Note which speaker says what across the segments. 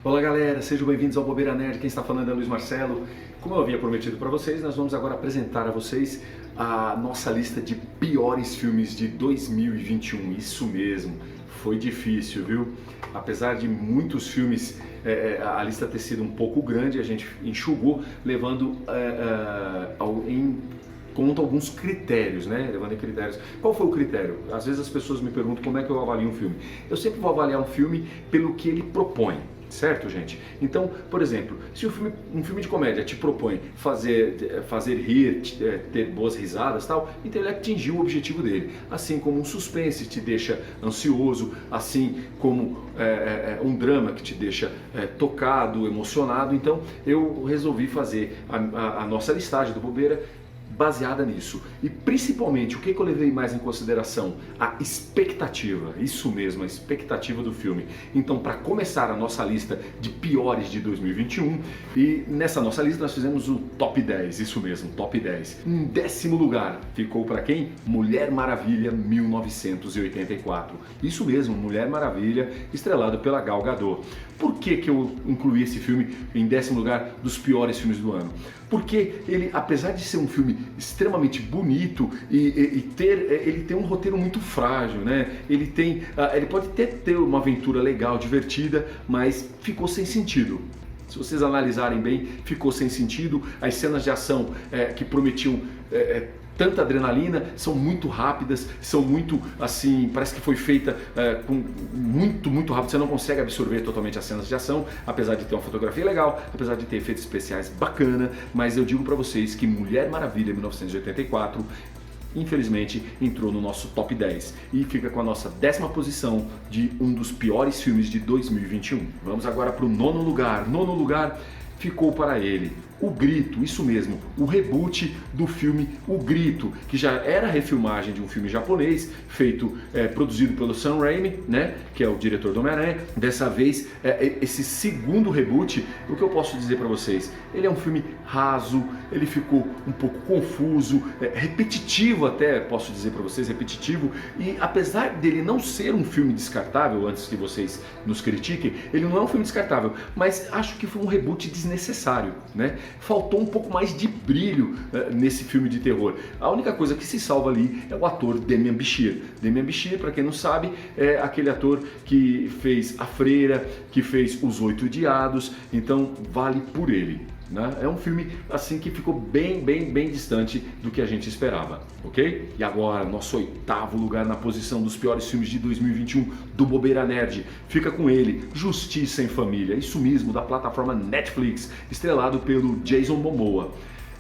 Speaker 1: Olá galera, sejam bem-vindos ao Bobeira Nerd, quem está falando é Luiz Marcelo. Como eu havia prometido para vocês, nós vamos agora apresentar a vocês a nossa lista de piores filmes de 2021. Isso mesmo, foi difícil, viu? Apesar de muitos filmes, a lista ter sido um pouco grande, a gente enxugou, levando em conta alguns critérios, né? Levando em critérios. Qual foi o critério? Às vezes as pessoas me perguntam como é que eu avalio um filme. Eu sempre vou avaliar um filme pelo que ele propõe. Certo, gente? Então, por exemplo, se um filme de comédia te propõe fazer rir, ter boas risadas e tal, então ele atingiu o objetivo dele. Assim como um suspense te deixa ansioso, assim como um drama que te deixa tocado, emocionado. Então, eu resolvi fazer a nossa listagem do Bobeira baseada nisso. E principalmente, o que eu levei mais em consideração? A expectativa, isso mesmo, a expectativa do filme. Então, para começar a nossa lista de piores de 2021, e nessa nossa lista nós fizemos o top 10, isso mesmo, top 10. Em 10º lugar, ficou para quem? Mulher Maravilha 1984. Isso mesmo, Mulher Maravilha, estrelado pela Gal Gadot. Por que eu incluí esse filme em 10º lugar dos piores filmes do ano? Porque ele, apesar de ser um filme extremamente bonito ele tem um roteiro muito frágil, né? Ele pode ter uma aventura legal, divertida, mas ficou sem sentido. Se vocês analisarem bem, ficou sem sentido. As cenas de ação que prometiam tanta adrenalina são muito rápidas, são muito assim, parece que foi feita muito rápido. Você não consegue absorver totalmente as cenas de ação, apesar de ter uma fotografia legal, apesar de ter efeitos especiais bacana. Mas eu digo para vocês que Mulher Maravilha 1984 infelizmente entrou no nosso top 10 e fica com a nossa 10ª posição de um dos piores filmes de 2021. Vamos agora para o 9º lugar. 9º lugar ficou para ele O Grito, isso mesmo, o reboot do filme O Grito, que já era a refilmagem de um filme japonês, produzido pelo Sam Raimi, né, que é o diretor do Homem-Aranha. Dessa vez, esse segundo reboot, o que eu posso dizer para vocês? Ele é um filme raso, ele ficou um pouco confuso, repetitivo até, posso dizer para vocês, repetitivo, e apesar dele não ser um filme descartável, antes que vocês nos critiquem, ele não é um filme descartável, mas acho que foi um reboot desnecessário, né? Faltou um pouco mais de brilho nesse filme de terror. A única coisa que se salva ali é o ator Demian Bichir. Demian Bichir, para quem não sabe, é aquele ator que fez A Freira, que fez Os Oito Odiados, então vale por ele. Né? É um filme assim que ficou bem distante do que a gente esperava, ok? E agora, nosso 8º lugar na posição dos piores filmes de 2021 do Bobeira Nerd, fica com ele, Justiça em Família, isso mesmo, da plataforma Netflix, estrelado pelo Jason Momoa.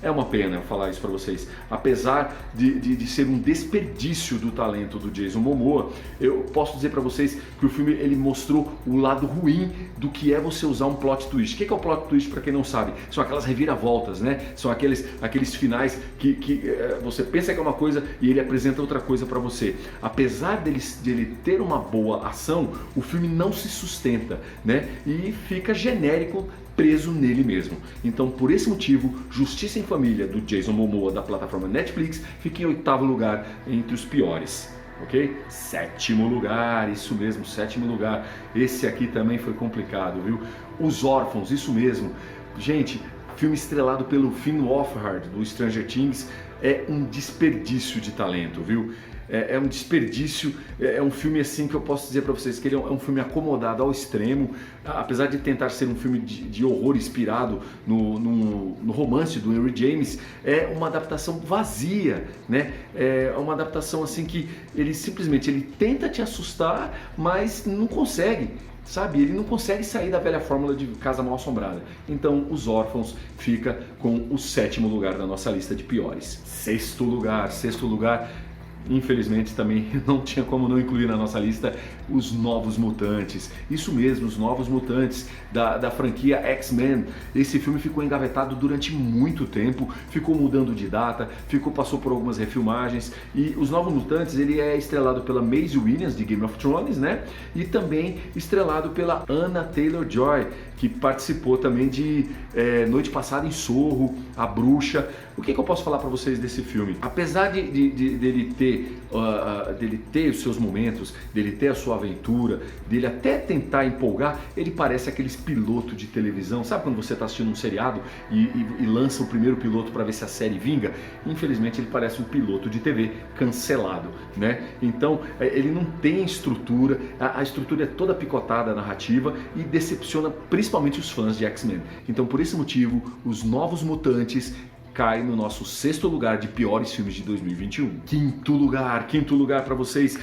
Speaker 1: É uma pena eu falar isso para vocês. Apesar de ser um desperdício do talento do Jason Momoa, eu posso dizer para vocês que o filme ele mostrou o lado ruim do que é você usar um plot twist. O que é o plot twist, para quem não sabe? São aquelas reviravoltas, né? São aqueles finais que você pensa que é uma coisa e ele apresenta outra coisa para você. Apesar dele ter uma boa ação, o filme não se sustenta, né? E fica genérico, preso nele mesmo. Então, por esse motivo, Justiça em Família, do Jason Momoa, da plataforma Netflix, fica em 8º lugar entre os piores. Ok? 7º lugar, isso mesmo, 7º lugar. Esse aqui também foi complicado, viu? Os Órfãos, isso mesmo. Gente, filme estrelado pelo Finn Wolfhard, do Stranger Things, é um desperdício de talento, viu? É um desperdício, é um filme assim que eu posso dizer para vocês que ele é um filme acomodado ao extremo, apesar de tentar ser um filme de horror inspirado no romance do Henry James, é uma adaptação vazia, né? É uma adaptação assim que ele simplesmente tenta te assustar, mas não consegue. Sabe, ele não consegue sair da velha fórmula de Casa Mal Assombrada. Então, Os Órfãos fica com o 7º lugar da nossa lista de piores. 6º lugar, infelizmente também não tinha como não incluir na nossa lista Os Novos Mutantes. Isso mesmo, Os Novos Mutantes da franquia X-Men. Esse filme ficou engavetado durante muito tempo, ficou mudando de data, passou por algumas refilmagens. E Os Novos Mutantes, ele é estrelado pela Maisie Williams, de Game of Thrones, né? E também estrelado pela Anya Taylor-Joy, que participou também de Noite Passada em Sorro, A Bruxa. O que eu posso falar para vocês desse filme? Apesar dele ter dele ter os seus momentos, dele ter a sua aventura, dele até tentar empolgar, ele parece aqueles pilotos de televisão. Sabe quando você está assistindo um seriado e lança o primeiro piloto para ver se a série vinga? Infelizmente ele parece um piloto de TV cancelado, né? Então ele não tem estrutura, a estrutura é toda picotada, a narrativa, e decepciona principalmente os fãs de X-Men. Então por esse motivo, Os Novos Mutantes cai no nosso 6º lugar de piores filmes de 2021. Quinto lugar para vocês.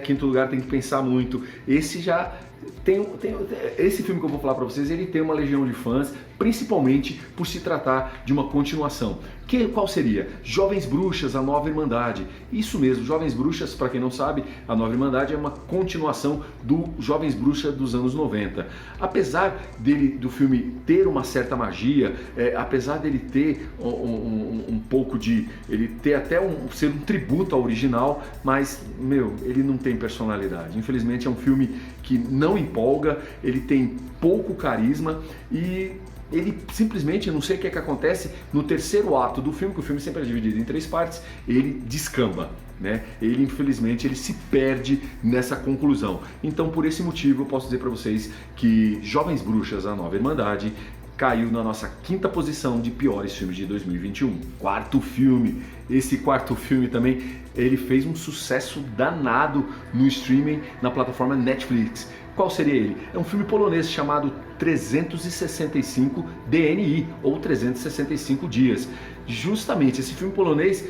Speaker 1: Quinto lugar, tem que pensar muito. Esse já esse filme que eu vou falar para vocês, ele tem uma legião de fãs, principalmente por se tratar de uma continuação. Qual seria? Jovens Bruxas, A Nova Irmandade. Isso mesmo, Jovens Bruxas, para quem não sabe, A Nova Irmandade é uma continuação do Jovens Bruxas dos anos 90. Apesar do filme ter uma certa magia, apesar dele ter um pouco de... ele ter até ser um tributo ao original, mas, ele não tem personalidade. Infelizmente é um filme que não empolga, ele tem pouco carisma e ele simplesmente, não sei o que acontece, no terceiro ato do filme, que o filme sempre é dividido em 3 partes, ele descamba, né? Ele, infelizmente, ele se perde nessa conclusão. Então, por esse motivo, eu posso dizer para vocês que Jovens Bruxas, A Nova Irmandade, caiu na nossa 5ª posição de piores filmes de 2021. Quarto filme. Esse quarto filme também, ele fez um sucesso danado no streaming, na plataforma Netflix. Qual seria ele? É um filme polonês chamado 365 DNI, ou 365 dias. Justamente, esse filme polonês,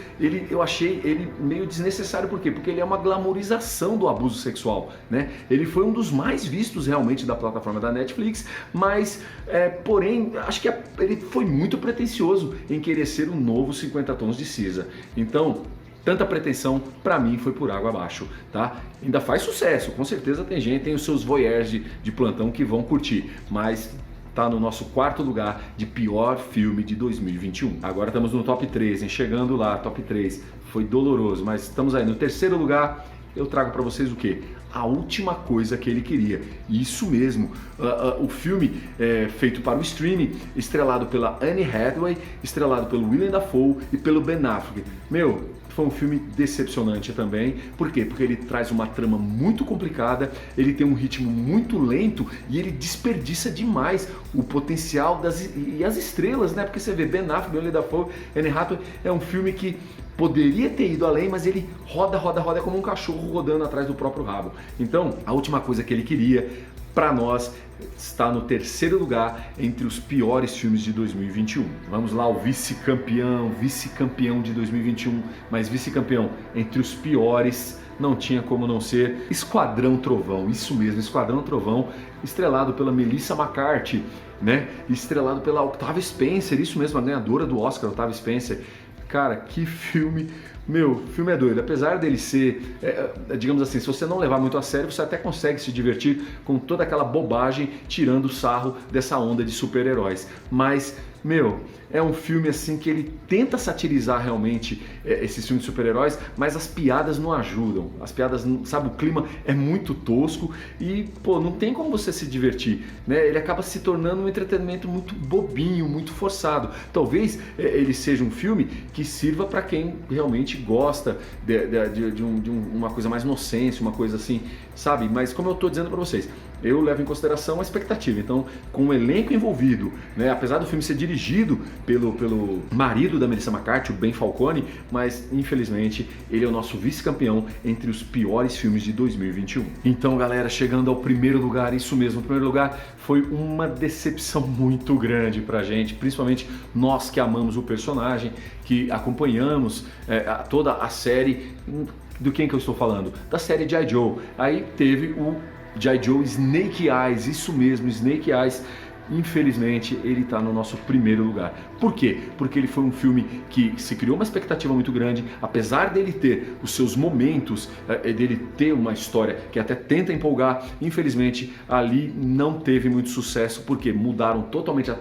Speaker 1: eu achei ele meio desnecessário. Por quê? Porque ele é uma glamorização do abuso sexual, né? Ele foi um dos mais vistos realmente da plataforma da Netflix, mas, porém, acho que ele foi muito pretensioso em querer ser um novo 50 Tons de Cinza. Então, tanta pretensão, pra mim, foi por água abaixo, tá? Ainda faz sucesso, com certeza tem os seus voyeurs de plantão que vão curtir, mas tá no nosso 4º lugar de pior filme de 2021. Agora estamos no top 3, hein? Chegando lá, top 3, foi doloroso, mas estamos aí no 3º lugar. Eu trago pra vocês o quê? A Última Coisa que Ele Queria. Isso mesmo, o filme feito para o streaming, estrelado pela Anne Hathaway, estrelado pelo Willem Dafoe e pelo Ben Affleck. Foi um filme decepcionante também. Por quê? Porque ele traz uma trama muito complicada, ele tem um ritmo muito lento e ele desperdiça demais o potencial e as estrelas, né? Porque você vê Ben Affleck, Willem Dafoe, Anne Hathaway, é um filme que poderia ter ido além, mas ele roda como um cachorro rodando atrás do próprio rabo. Então, A Última Coisa que Ele Queria, para nós, está no 3º lugar entre os piores filmes de 2021. Vamos lá, o vice-campeão de 2021, mas vice-campeão entre os piores, não tinha como não ser Esquadrão Trovão. Isso mesmo, Esquadrão Trovão, estrelado pela Melissa McCarthy, né? Estrelado pela Octavia Spencer, isso mesmo, a ganhadora do Oscar, Octavia Spencer. Cara, que filme, o filme é doido. Apesar dele ser, digamos assim, se você não levar muito a sério, você até consegue se divertir com toda aquela bobagem, tirando o sarro dessa onda de super-heróis. Mas, é um filme assim que ele tenta satirizar realmente esses filmes de super-heróis, mas as piadas não ajudam. As piadas, sabe, o clima é muito tosco e, não tem como você se divertir, né? Ele acaba se tornando um entretenimento muito bobinho, muito forçado. Talvez ele seja um filme que sirva para quem realmente gosta de uma coisa mais inocente, uma coisa assim, sabe? Mas como eu estou dizendo para vocês, eu levo em consideração a expectativa. Então, com o elenco envolvido, né, apesar do filme ser dirigido pelo marido da Melissa McCarthy, o Ben Falcone, mas infelizmente ele é o nosso vice-campeão entre os piores filmes de 2021. Então, galera, chegando ao 1º lugar, isso mesmo, o 1º lugar foi uma decepção muito grande pra gente, principalmente nós que amamos o personagem, que acompanhamos toda a série. Do que eu estou falando? Da série G.I. Joe. Aí teve o G.I. Joe Snake Eyes, isso mesmo, Snake Eyes. Infelizmente, ele está no nosso 1º lugar. Por quê? Porque ele foi um filme que se criou uma expectativa muito grande, apesar dele ter os seus momentos, dele ter uma história que até tenta empolgar, infelizmente, ali não teve muito sucesso, porque mudaram totalmente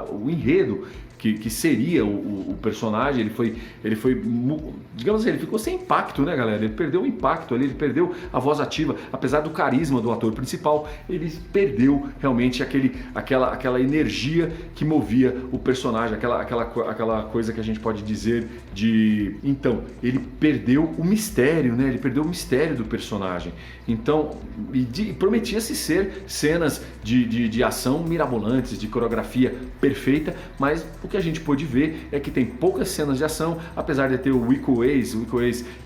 Speaker 1: o enredo, que seria o personagem, ele foi, digamos assim, ele ficou sem impacto, né, galera? Ele perdeu o impacto ali, ele perdeu a voz ativa, apesar do carisma do ator principal, ele perdeu realmente aquela energia que movia o personagem, aquela coisa que a gente pode dizer de... Então, ele perdeu o mistério, né? Ele perdeu o mistério do personagem. Então, prometia-se ser cenas de ação mirabolantes, de coreografia perfeita, mas o que a gente pôde ver é que tem poucas cenas de ação, apesar de ter o Iko Uwais,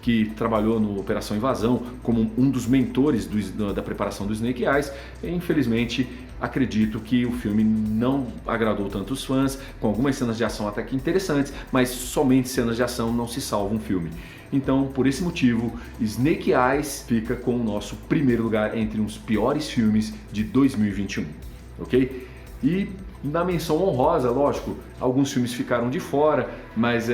Speaker 1: que trabalhou no Operação Invasão como um dos mentores da preparação do Snake Eyes. Infelizmente, acredito que o filme não agradou tanto os fãs, com algumas cenas de ação até que interessantes, mas somente cenas de ação não se salvam um filme. Então, por esse motivo, Snake Eyes fica com o nosso primeiro lugar entre os piores filmes de 2021, ok? E na menção honrosa, lógico, alguns filmes ficaram de fora, mas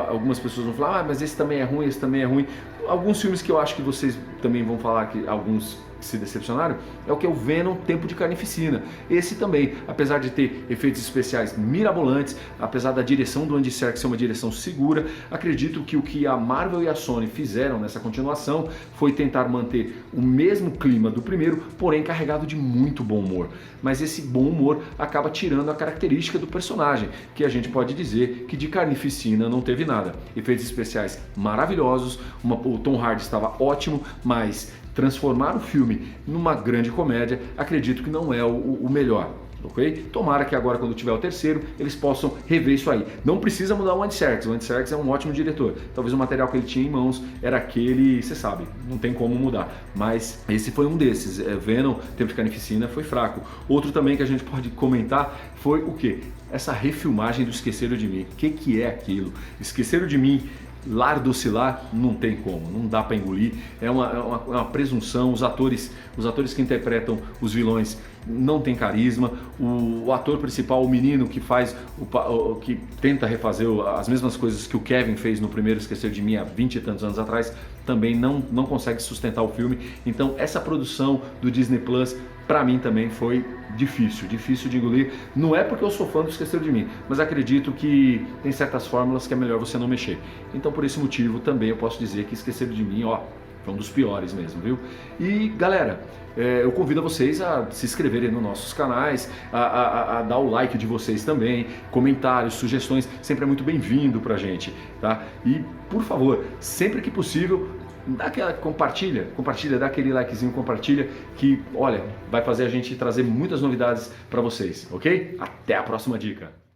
Speaker 1: algumas pessoas vão falar, mas esse também é ruim, esse também é ruim. Alguns filmes que eu acho que vocês também vão falar que alguns se decepcionaram, é o que é o Venom Tempo de Carnificina. Esse também, apesar de ter efeitos especiais mirabolantes, apesar da direção do Andy Serkis ser uma direção segura, acredito que o que a Marvel e a Sony fizeram nessa continuação foi tentar manter o mesmo clima do primeiro, porém carregado de muito bom humor. Mas esse bom humor acaba tirando a característica do personagem, que a gente pode dizer que de Carnificina não teve nada. Efeitos especiais maravilhosos, o Tom Hardy estava ótimo, mas transformar o filme numa grande comédia, acredito que não é o melhor, ok? Tomara que agora, quando tiver o terceiro, eles possam rever isso aí. Não precisa mudar o Andy Serkis é um ótimo diretor. Talvez o material que ele tinha em mãos era aquele, você sabe, não tem como mudar. Mas esse foi um desses. Venom, Tempo de Carnificina, foi fraco. Outro também que a gente pode comentar foi o quê? Essa refilmagem do Esqueceram de Mim. O que é aquilo? Esqueceram de Mim, Lar do Oscilar, não tem como, não dá para engolir, é uma presunção. Os atores que interpretam os vilões não tem carisma, o ator principal, o menino que faz, que tenta refazer as mesmas coisas que o Kevin fez no primeiro Esquecer de Mim há 20 e tantos anos atrás, também não consegue sustentar o filme. Então essa produção do Disney Plus, para mim também foi difícil de engolir. Não é porque eu sou fã do Esqueceram de Mim, mas acredito que tem certas fórmulas que é melhor você não mexer. Então por esse motivo também eu posso dizer que Esqueceram de Mim, foi um dos piores mesmo, viu? E galera, eu convido a vocês a se inscreverem nos nossos canais, a dar o like de vocês também, comentários, sugestões, sempre é muito bem-vindo pra gente, tá? E por favor, sempre que possível, compartilha, dá aquele likezinho, compartilha, que olha, vai fazer a gente trazer muitas novidades para vocês, ok? Até a próxima dica!